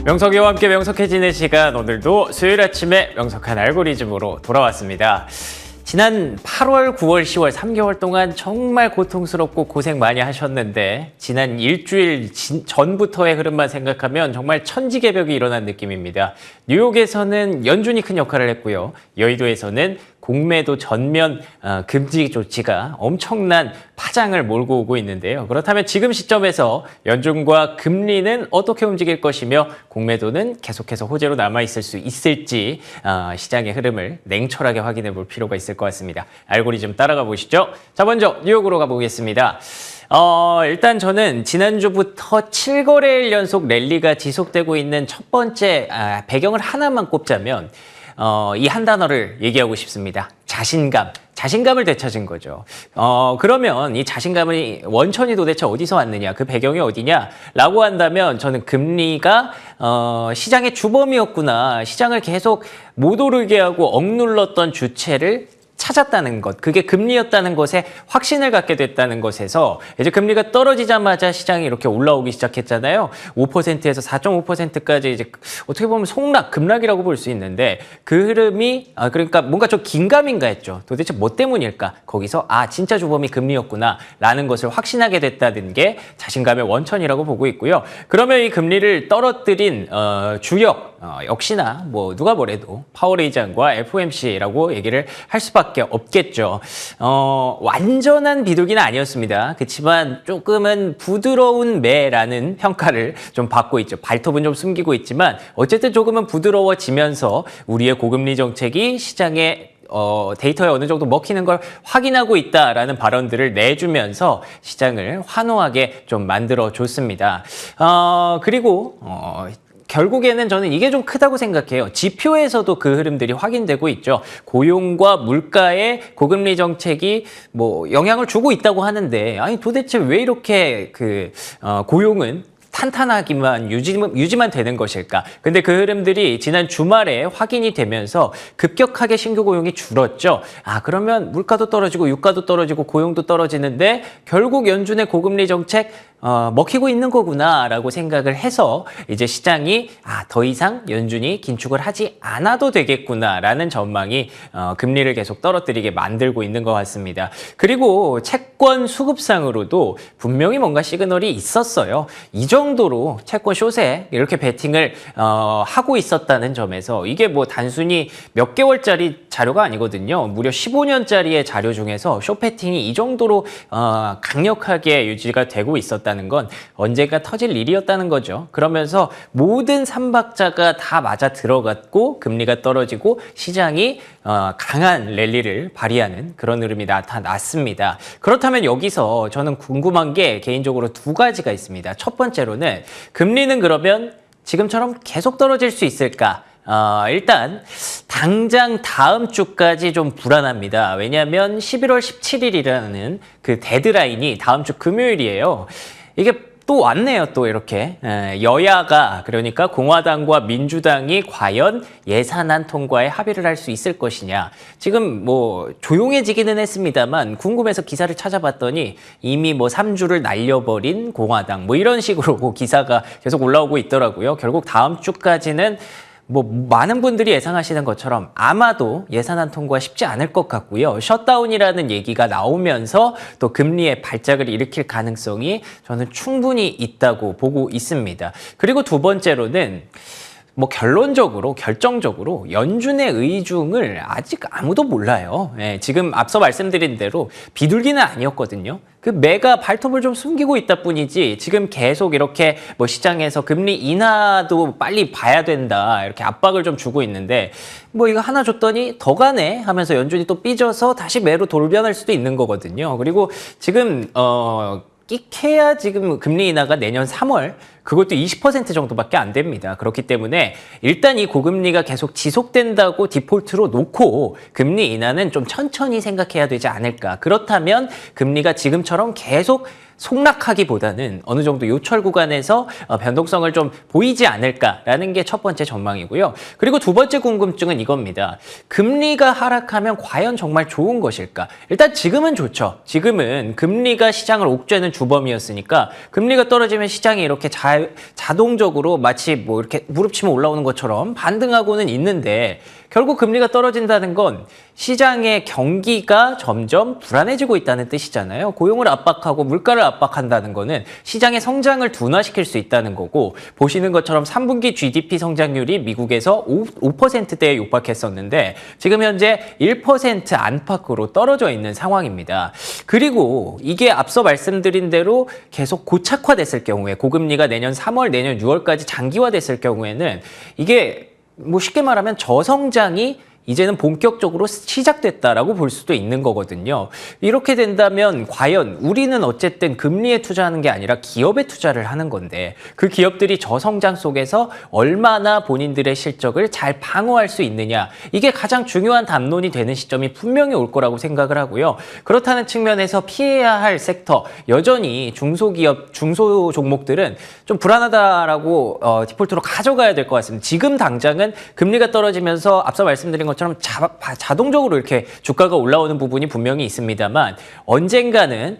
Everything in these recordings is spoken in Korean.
명석이와 함께 명석해지는 시간, 오늘도 수요일 아침에 명석한 알고리즘으로 돌아왔습니다. 지난 8월, 9월, 10월 3개월 동안 정말 고통스럽고 고생 많이 하셨는데 지난 일주일 전부터의 흐름만 생각하면 정말 천지개벽이 일어난 느낌입니다. 뉴욕에서는 연준이 큰 역할을 했고요. 여의도에서는 공매도 전면 금지 조치가 엄청난 파장을 몰고 오고 있는데요. 그렇다면 지금 시점에서 연준과 금리는 어떻게 움직일 것이며 공매도는 계속해서 호재로 남아있을 수 있을지 시장의 흐름을 냉철하게 확인해 볼 필요가 있을 것 같습니다. 알고리즘 따라가 보시죠. 자, 먼저 뉴욕으로 가보겠습니다. 일단 저는 지난주부터 7거래일 연속 랠리가 지속되고 있는 첫 번째 배경을 하나만 꼽자면 이 한 단어를 얘기하고 싶습니다. 자신감. 자신감을 되찾은 거죠. 그러면 이 자신감의 원천이 도대체 어디서 왔느냐, 그 배경이 어디냐라고 한다면 저는 금리가 시장의 주범이었구나, 시장을 계속 못 오르게 하고 억눌렀던 주체를 찾았다는 것, 그게 금리였다는 것에 확신을 갖게 됐다는 것에서 이제 금리가 떨어지자마자 시장이 이렇게 올라오기 시작했잖아요. 5%에서 4.5%까지 이제 어떻게 보면 속락, 급락이라고 볼 수 있는데 그 흐름이 그러니까 뭔가 좀 긴가민가 했죠. 도대체 뭐 때문일까? 거기서 진짜 주범이 금리였구나 라는 것을 확신하게 됐다는 게 자신감의 원천이라고 보고 있고요. 그러면 이 금리를 떨어뜨린 주역 역시나 뭐 누가 뭐래도 파월 의장과 FOMC라고 얘기를 할 수밖에 없겠죠. 완전한 비둘기는 아니었습니다. 그렇지만 조금은 부드러운 매라는 평가를 좀 받고 있죠. 발톱은 좀 숨기고 있지만 어쨌든 조금은 부드러워지면서 우리의 고금리 정책이 시장에 데이터에 어느 정도 먹히는 걸 확인하고 있다라는 발언들을 내주면서 시장을 환호하게 좀 만들어줬습니다. 그리고 결국에는 저는 이게 좀 크다고 생각해요. 지표에서도 그 흐름들이 확인되고 있죠. 고용과 물가에 고금리 정책이 뭐 영향을 주고 있다고 하는데, 아니 도대체 왜 이렇게 고용은 탄탄하기만 유지만 되는 것일까? 근데 그 흐름들이 지난 주말에 확인이 되면서 급격하게 신규 고용이 줄었죠. 그러면 물가도 떨어지고 유가도 떨어지고 고용도 떨어지는데 결국 연준의 고금리 정책 먹히고 있는 거구나라고 생각을 해서 이제 시장이 더 이상 연준이 긴축을 하지 않아도 되겠구나라는 전망이 금리를 계속 떨어뜨리게 만들고 있는 것 같습니다. 그리고 채권 수급상으로도 분명히 뭔가 시그널이 있었어요. 이 정도로 채권 숏에 이렇게 베팅을 하고 있었다는 점에서 이게 뭐 단순히 몇 개월짜리 자료가 아니거든요. 무려 15년짜리의 자료 중에서 숏 베팅이 이 정도로 강력하게 유지가 되고 있었다는 건 언젠가 터질 일이었다는 거죠. 그러면서 모든 삼박자가 다 맞아 들어갔고 금리가 떨어지고 시장이 강한 랠리를 발휘하는 그런 흐름이 나타났습니다. 그렇다면 여기서 저는 궁금한 게 개인적으로 두 가지가 있습니다. 첫 번째로는 금리는 그러면 지금처럼 계속 떨어질 수 있을까? 일단 당장 다음 주까지 좀 불안합니다. 왜냐하면 11월 17일이라는 그 데드라인이 다음 주 금요일이에요. 이게 또 왔네요. 또 이렇게 여야가, 그러니까 공화당과 민주당이 과연 예산안 통과에 합의를 할 수 있을 것이냐. 지금 뭐 조용해지기는 했습니다만 궁금해서 기사를 찾아봤더니 이미 뭐 3주를 날려버린 공화당 뭐 이런 식으로 기사가 계속 올라오고 있더라고요. 결국 다음 주까지는 뭐 많은 분들이 예상하시는 것처럼 아마도 예산안 통과 쉽지 않을 것 같고요. 셧다운이라는 얘기가 나오면서 또 금리의 발작을 일으킬 가능성이 저는 충분히 있다고 보고 있습니다. 그리고 두 번째로는 뭐 결정적으로 연준의 의중을 아직 아무도 몰라요. 지금 앞서 말씀드린 대로 비둘기는 아니었거든요. 그 매가 발톱을 좀 숨기고 있다 뿐이지 지금 계속 이렇게 뭐 시장에서 금리 인하도 빨리 봐야 된다 이렇게 압박을 좀 주고 있는데 뭐 이거 하나 줬더니 더 가네 하면서 연준이 또 삐져서 다시 매로 돌변할 수도 있는 거거든요. 그리고 지금 끽해야 지금 금리 인하가 내년 3월 그것도 20% 정도밖에 안 됩니다. 그렇기 때문에 일단 이 고금리가 계속 지속된다고 디폴트로 놓고 금리 인하는 좀 천천히 생각해야 되지 않을까. 그렇다면 금리가 지금처럼 계속 속락하기보다는 어느 정도 요철 구간에서 변동성을 좀 보이지 않을까라는 게 첫 번째 전망이고요. 그리고 두 번째 궁금증은 이겁니다. 금리가 하락하면 과연 정말 좋은 것일까? 일단 지금은 좋죠. 지금은 금리가 시장을 옥죄는 주범이었으니까 금리가 떨어지면 시장이 이렇게 자동적으로 마치 뭐 이렇게 무릎 치면 올라오는 것처럼 반등하고는 있는데 결국 금리가 떨어진다는 건 시장의 경기가 점점 불안해지고 있다는 뜻이잖아요. 고용을 압박하고 물가를 압박한다는 거는 시장의 성장을 둔화시킬 수 있다는 거고 보시는 것처럼 3분기 GDP 성장률이 미국에서 5%대에 육박했었는데 지금 현재 1% 안팎으로 떨어져 있는 상황입니다. 그리고 이게 앞서 말씀드린 대로 계속 고착화됐을 경우에 고금리가 내년 3월, 내년 6월까지 장기화됐을 경우에는 이게 뭐 쉽게 말하면 저성장이 이제는 본격적으로 시작됐다라고 볼 수도 있는 거거든요. 이렇게 된다면 과연 우리는 어쨌든 금리에 투자하는 게 아니라 기업에 투자를 하는 건데 그 기업들이 저성장 속에서 얼마나 본인들의 실적을 잘 방어할 수 있느냐 이게 가장 중요한 담론이 되는 시점이 분명히 올 거라고 생각을 하고요. 그렇다는 측면에서 피해야 할 섹터 여전히 중소기업, 중소 종목들은 좀 불안하다라고 디폴트로 가져가야 될 것 같습니다. 지금 당장은 금리가 떨어지면서 앞서 말씀드린 것처럼 자동적으로 이렇게 주가가 올라오는 부분이 분명히 있습니다만 언젠가는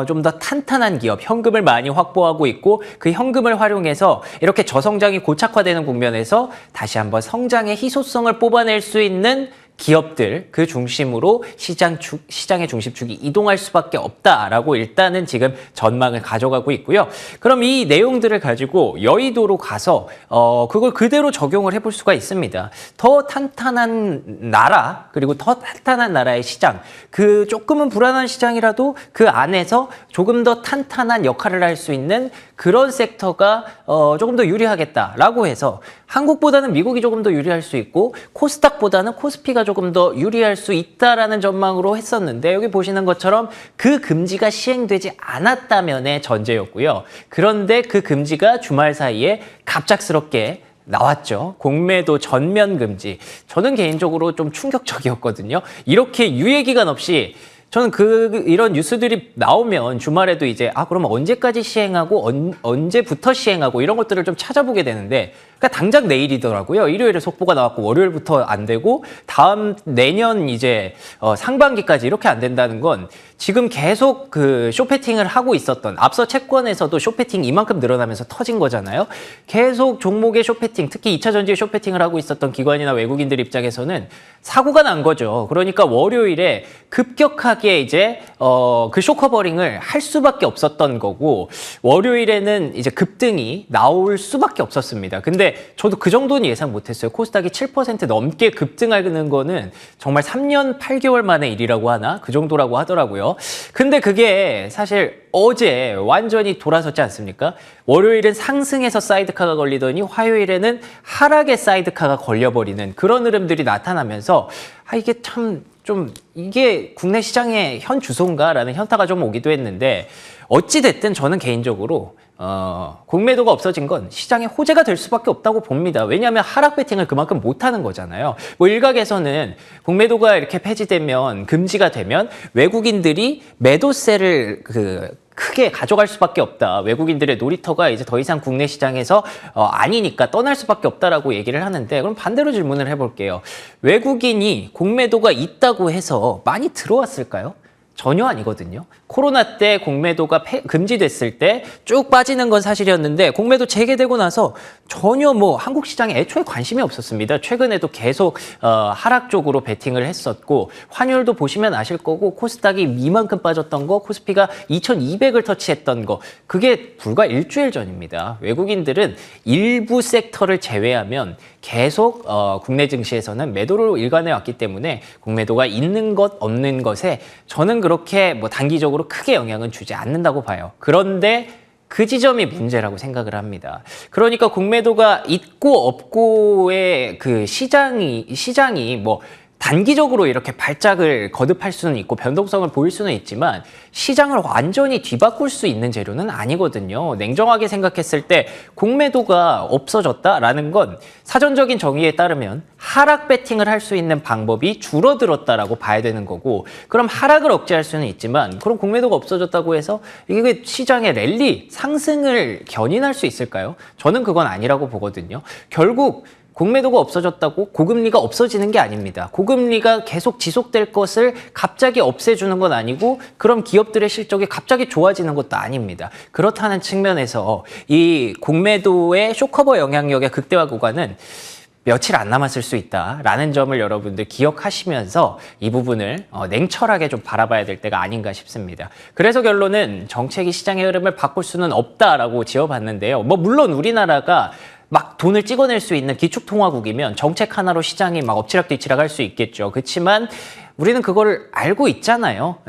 좀 더 탄탄한 기업, 현금을 많이 확보하고 있고 그 현금을 활용해서 이렇게 저성장이 고착화되는 국면에서 다시 한번 성장의 희소성을 뽑아낼 수 있는 기업들 그 중심으로 시장의 중심축이 이동할 수밖에 없다라고 일단은 지금 전망을 가져가고 있고요. 그럼 이 내용들을 가지고 여의도로 가서 그걸 그대로 적용을 해볼 수가 있습니다. 더 탄탄한 나라 그리고 더 탄탄한 나라의 시장 그 조금은 불안한 시장이라도 그 안에서 조금 더 탄탄한 역할을 할 수 있는 그런 섹터가 조금 더 유리하겠다라고 해서 한국보다는 미국이 조금 더 유리할 수 있고 코스닥보다는 코스피가 조금 더 유리할 수 있다라는 전망으로 했었는데 여기 보시는 것처럼 그 금지가 시행되지 않았다면의 전제였고요. 그런데 그 금지가 주말 사이에 갑작스럽게 나왔죠. 공매도 전면 금지. 저는 개인적으로 좀 충격적이었거든요. 이렇게 유예기간 없이 저는 이런 뉴스들이 나오면 주말에도 이제 그럼 언제까지 시행하고 언제부터 시행하고 이런 것들을 좀 찾아보게 되는데 그러니까 당장 내일이더라고요. 일요일에 속보가 나왔고 월요일부터 안 되고 다음 내년 이제 상반기까지 이렇게 안 된다는 건 지금 계속 그 쇼패팅을 하고 있었던 앞서 채권에서도 쇼패팅 이만큼 늘어나면서 터진 거잖아요. 계속 종목의 쇼패팅, 특히 2차 전지의 쇼패팅을 하고 있었던 기관이나 외국인들 입장에서는 사고가 난 거죠. 그러니까 월요일에 급격하게 이제 그 쇼커버링을 할 수밖에 없었던 거고 월요일에는 이제 급등이 나올 수밖에 없었습니다. 근데 저도 그 정도는 예상 못했어요. 코스닥이 7% 넘게 급등하는 거는 정말 3년 8개월 만의 일이라고 하나? 그 정도라고 하더라고요. 근데 그게 사실 어제 완전히 돌아섰지 않습니까? 월요일은 상승해서 사이드카가 걸리더니 화요일에는 하락의 사이드카가 걸려버리는 그런 흐름들이 나타나면서 이게 참 좀 이게 국내 시장의 현 주소인가라는 현타가 좀 오기도 했는데 어찌됐든 저는 개인적으로 공매도가 없어진 건 시장의 호재가 될 수밖에 없다고 봅니다. 왜냐하면 하락 배팅을 그만큼 못하는 거잖아요. 뭐 일각에서는 공매도가 이렇게 폐지되면 금지가 되면 외국인들이 매도세를 크게 가져갈 수밖에 없다. 외국인들의 놀이터가 이제 더 이상 국내 시장에서 아니니까 떠날 수밖에 없다라고 얘기를 하는데 그럼 반대로 질문을 해볼게요. 외국인이 공매도가 있다고 해서 많이 들어왔을까요? 전혀 아니거든요. 코로나 때 공매도가 금지됐을 때 쭉 빠지는 건 사실이었는데 공매도 재개되고 나서 전혀 뭐 한국 시장에 애초에 관심이 없었습니다. 최근에도 계속 하락 쪽으로 베팅을 했었고 환율도 보시면 아실 거고 코스닥이 이만큼 빠졌던 거 코스피가 2200을 터치했던 거 그게 불과 일주일 전입니다. 외국인들은 일부 섹터를 제외하면 계속 국내 증시에서는 매도를 일관해 왔기 때문에 공매도가 있는 것 없는 것에 저는 그렇게 뭐 단기적으로 크게 영향은 주지 않는다고 봐요. 그런데 그 지점이 문제라고 생각을 합니다. 그러니까 공매도가 있고 없고의 그 시장이 뭐 단기적으로 이렇게 발작을 거듭할 수는 있고 변동성을 보일 수는 있지만 시장을 완전히 뒤바꿀 수 있는 재료는 아니거든요. 냉정하게 생각했을 때 공매도가 없어졌다라는 건 사전적인 정의에 따르면 하락 배팅을 할 수 있는 방법이 줄어들었다라고 봐야 되는 거고, 그럼 하락을 억제할 수는 있지만 그럼 공매도가 없어졌다고 해서 이게 시장의 랠리 상승을 견인할 수 있을까요? 저는 그건 아니라고 보거든요. 결국 공매도가 없어졌다고 고금리가 없어지는 게 아닙니다. 고금리가 계속 지속될 것을 갑자기 없애주는 건 아니고 그럼 기업들의 실적이 갑자기 좋아지는 것도 아닙니다. 그렇다는 측면에서 이 공매도의 쇼커버 영향력의 극대화 구간은 며칠 안 남았을 수 있다라는 점을 여러분들 기억하시면서 이 부분을 냉철하게 좀 바라봐야 될 때가 아닌가 싶습니다. 그래서 결론은 정책이 시장의 흐름을 바꿀 수는 없다라고 지어봤는데요. 물론 우리나라가 막 돈을 찍어낼 수 있는 기축통화국이면 정책 하나로 시장이 막 엎치락뒤치락 할 수 있겠죠. 그렇지만 우리는 그걸 알고 있잖아요.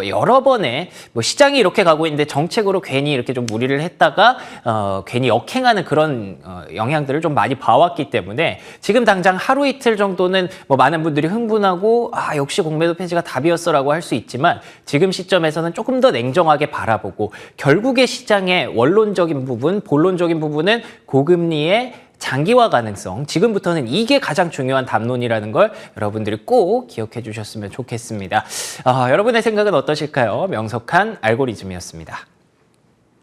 여러 번에 시장이 이렇게 가고 있는데 정책으로 괜히 이렇게 좀 무리를 했다가 괜히 역행하는 그런 영향들을 좀 많이 봐왔기 때문에 지금 당장 하루 이틀 정도는 많은 분들이 흥분하고 역시 공매도 폐지가 답이었어라고 할 수 있지만 지금 시점에서는 조금 더 냉정하게 바라보고 결국에 시장의 원론적인 부분, 본론적인 부분은 고금리의 장기화 가능성, 지금부터는 이게 가장 중요한 담론이라는 걸 여러분들이 꼭 기억해 주셨으면 좋겠습니다. 여러분의 생각은 어떠실까요? 명석한 알고리즘이었습니다.